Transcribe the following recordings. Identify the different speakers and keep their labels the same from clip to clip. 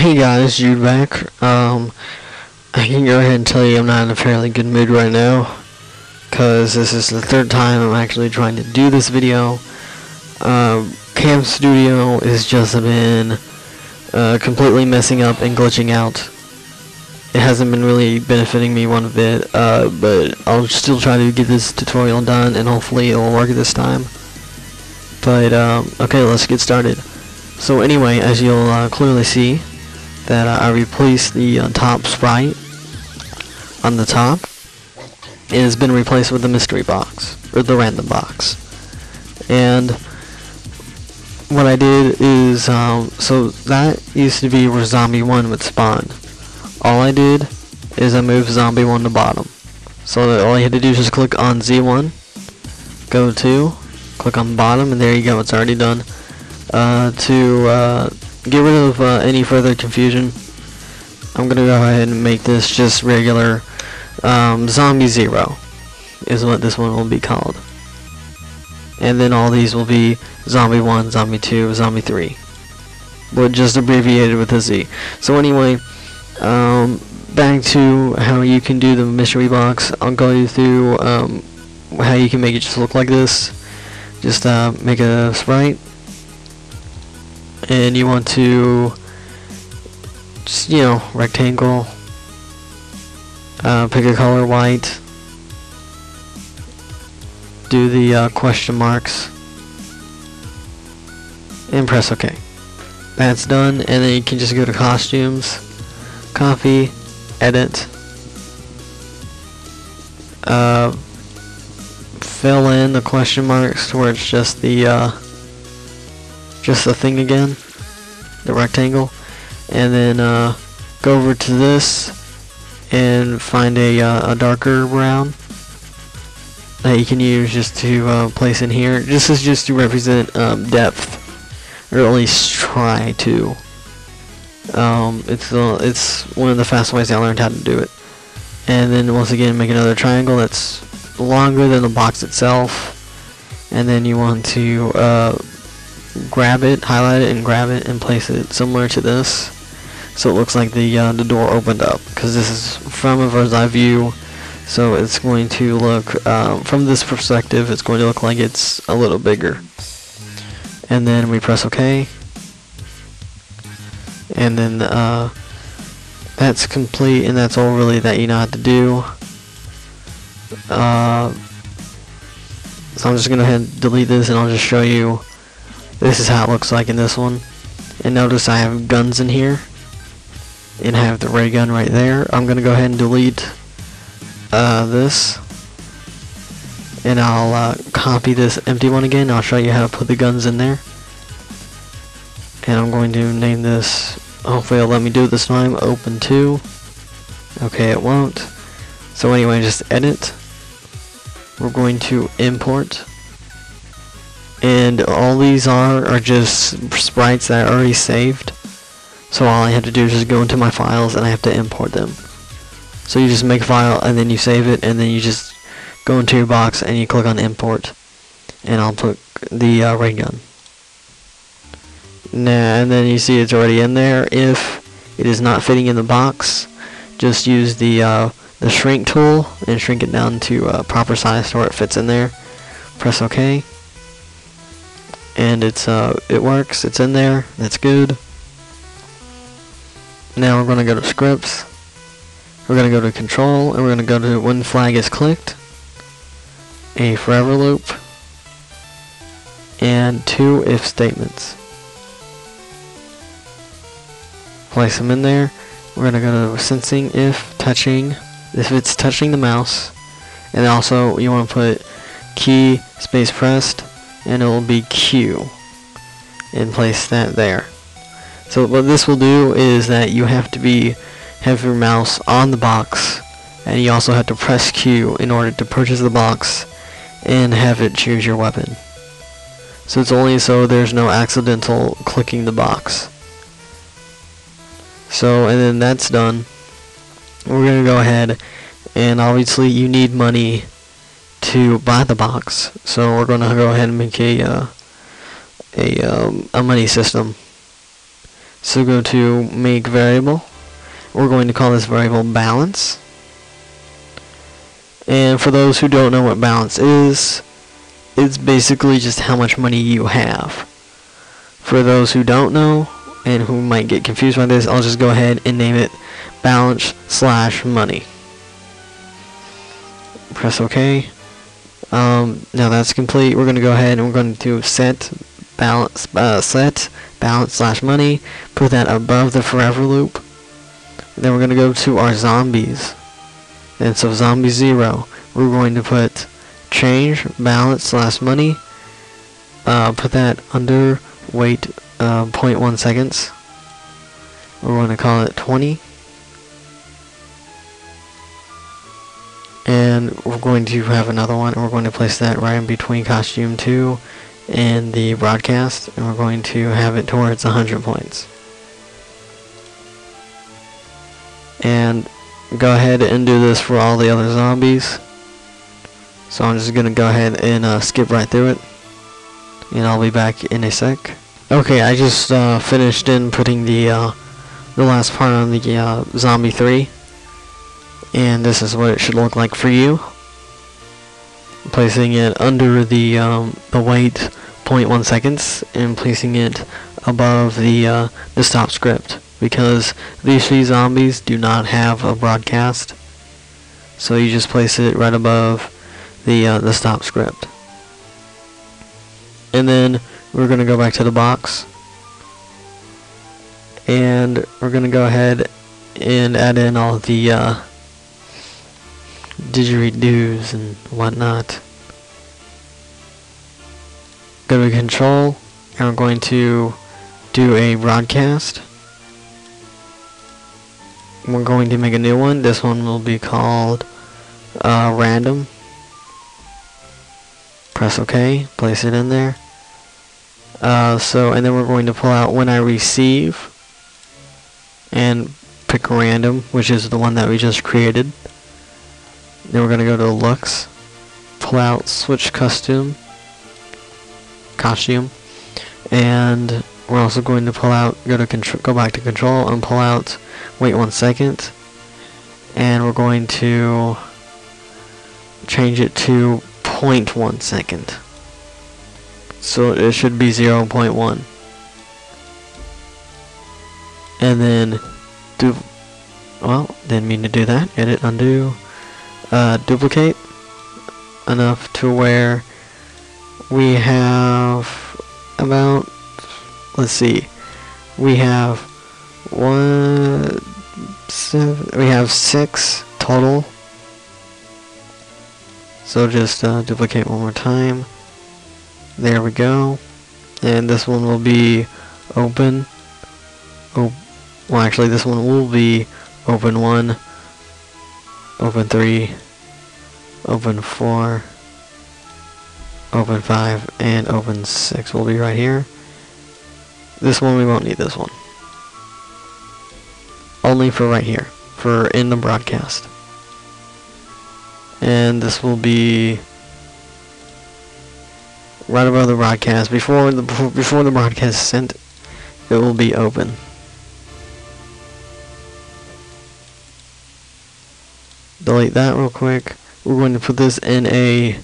Speaker 1: Hey guys, Jude back. I can go ahead and tell you I'm not in a fairly good mood right now, cause this is the third time I'm actually trying to do this video. Cam Studio has just been completely messing up and glitching out. It hasn't been really benefiting me one bit, but I'll still try to get this tutorial done, and hopefully it'll work this time. But okay, let's get started. So anyway, as you'll clearly see, that I replaced the top sprite on the top. It has been replaced with the mystery box, or the random box. And what I did is, so that used to be where Zombie 1 would spawn. All I did is I moved Zombie 1 to bottom. So that all you had to do is just click on Z1, go to, click on bottom, and there you go, it's already done. To get rid of any further confusion, I'm gonna go ahead and make this just regular Zombie 0 is what this one will be called, and then all these will be Zombie 1, Zombie 2, Zombie 3, but just abbreviated with a Z. So anyway, back to how you can do the mystery box. I'll go you through how you can make it just look like this. Just make a sprite, and you want to just, rectangle, pick a color white, do the question marks, and press OK. That's done, and then you can just go to costumes, copy, edit, fill in the question marks to where it's just the thing again, the rectangle, and then go over to this and find a darker brown that you can use just to place in here. This is just to represent depth, or at least try to. It's one of the fast ways I learned how to do it. And then once again, make another triangle that's longer than the box itself, and then you want to grab it, highlight it, and grab it and place it similar to this, so it looks like the door opened up, because this is from a bird's eye view. So it's going to look from this perspective, it's going to look like it's a little bigger. And then we press OK, and then that's complete, and that's all really that you know how to do. So I'm just gonna go ahead and delete this, and I'll just show you. This is how it looks like in this one. And notice I have guns in here, and I have the ray gun right there. I'm gonna go ahead and delete this, and I'll copy this empty one again. I'll show you how to put the guns in there. And I'm going to name this, hopefully it'll let me do it this time, open 2. Okay, it won't. So anyway, just edit. We're going to import. And all these are just sprites that are already saved. So all I have to do is just go into my files, and I have to import them. So you just make a file, and then you save it, and then you just go into your box and you click on import. And I'll put the ray gun. And then you see it's already in there. If it is not fitting in the box, just use the shrink tool and shrink it down to proper size so it fits in there. Press OK, and it works. It's in there. That's good. Now we're going to go to scripts. We're going to go to control, and we're going to go to when flag is clicked, a forever loop, and 2 if statements. Place them in there. We're going to go to sensing if touching, if it's touching the mouse, and also you want to put key space pressed, and it will be Q, and place that there. So what this will do is that you have to have your mouse on the box, and you also have to press Q in order to purchase the box and have it choose your weapon. So it's only so there's no accidental clicking the box. So, and then that's done. We're going to go ahead, and obviously you need money to buy the box. So we're going to go ahead and make a money system. So go to make variable. We're going to call this variable balance. And for those who don't know what balance is, it's basically just how much money you have. For those who don't know and who might get confused by this, I'll just go ahead and name it balance/money. Press OK. Now that's complete. We're going to go ahead and we're going to set balance/money. Put that above the forever loop. Then we're going to go to our zombies. And so zombie 0, we're going to put change balance/money. Put that under wait 0.1 seconds. We're going to call it 20. And we're going to have another one, and we're going to place that right in between costume 2 and the broadcast, and we're going to have it towards 100 points. And go ahead and do this for all the other zombies. So I'm just going to go ahead and skip right through it, and I'll be back in a sec. Okay, I just finished putting the last part on the zombie 3. And this is what it should look like for you. Placing it under the wait 0.1 seconds and placing it above the stop script, because these 3 zombies do not have a broadcast. So you just place it right above the stop script. And then we're going to go back to the box. And we're going to go ahead and add in all the didgeridoos and whatnot. Go to control, and we're going to do a broadcast. We're going to make a new one. This one will be called random. Press OK, place it in there. And then we're going to pull out when I receive and pick random, which is the one that we just created. Then we're going to go to looks, pull out switch costume, and we're also going to pull out, go back to control and pull out wait 1 second, and we're going to change it to 0.1 second. So it should be 0.1. And then didn't mean to do that. Edit, undo. Duplicate enough to where we have about, let's see, we have 6 total. So just duplicate one more time. There we go. And this one will be open. Well, actually this one will be open 1, open 3, open 4, open 5, and open 6 will be right here. This one we won't need this one. Only for right here, for in the broadcast. And this will be right above the broadcast. Before the broadcast is sent, it will be open. Delete that real quick. We're going to put this in a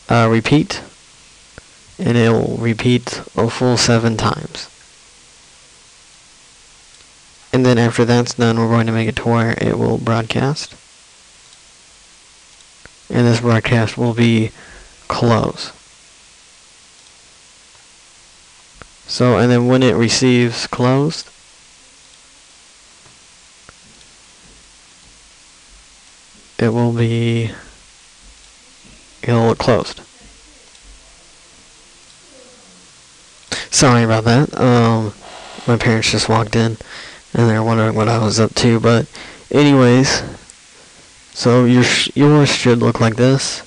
Speaker 1: repeat, and it will repeat a full 7 times. And then after that's done, we're going to make it to where it will broadcast. And this broadcast will be close. So, and then when it receives closed, it'll look closed. Sorry about that. My parents just walked in and they're wondering what I was up to, but anyways, so yours should look like this,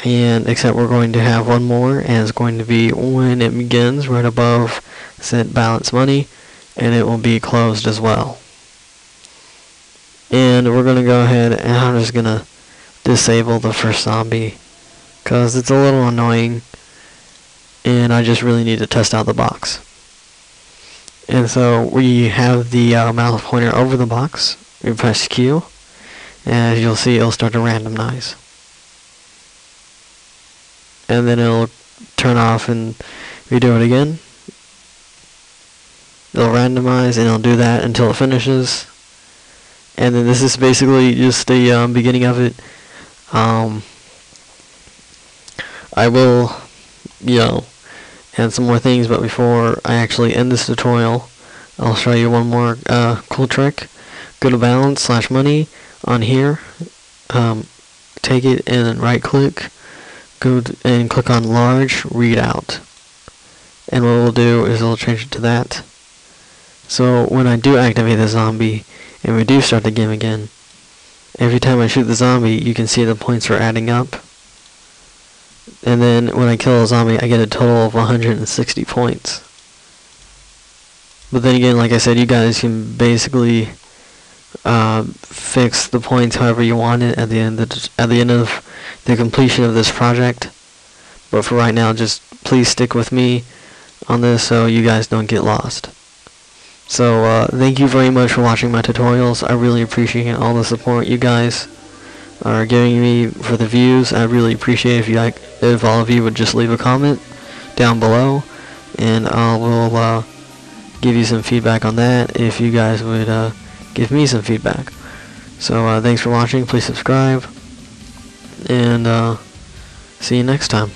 Speaker 1: and except we're going to have one more, and it's going to be when it begins right above set balance money, and it will be closed as well. And we're going to go ahead, and I'm just going to disable the first zombie because it's a little annoying and I just really need to test out the box. And so we have the mouse pointer over the box. We press Q, and as you'll see, it'll start to randomize. And then it'll turn off, and we do it again. It'll randomize, and it'll do that until it finishes. And then this is basically just the beginning of it. I will, add some more things, but before I actually end this tutorial, I'll show you one more cool trick. Go to balance / money on here, take it and then right click, go and click on large readout, and what we'll do is it'll change it to that. So when I do activate the zombie and we do start the game again, every time I shoot the zombie you can see the points are adding up, and then when I kill a zombie I get a total of 160 points. But then again, like I said, you guys can basically fix the points however you want it at the end of the completion of this project. But for right now, just please stick with me on this so you guys don't get lost. So thank you very much for watching my tutorials. I really appreciate all the support you guys are giving me for the views. I really appreciate if all of you would just leave a comment down below, and I will give you some feedback on that if you guys would give me some feedback. So thanks for watching. Please subscribe, and see you next time.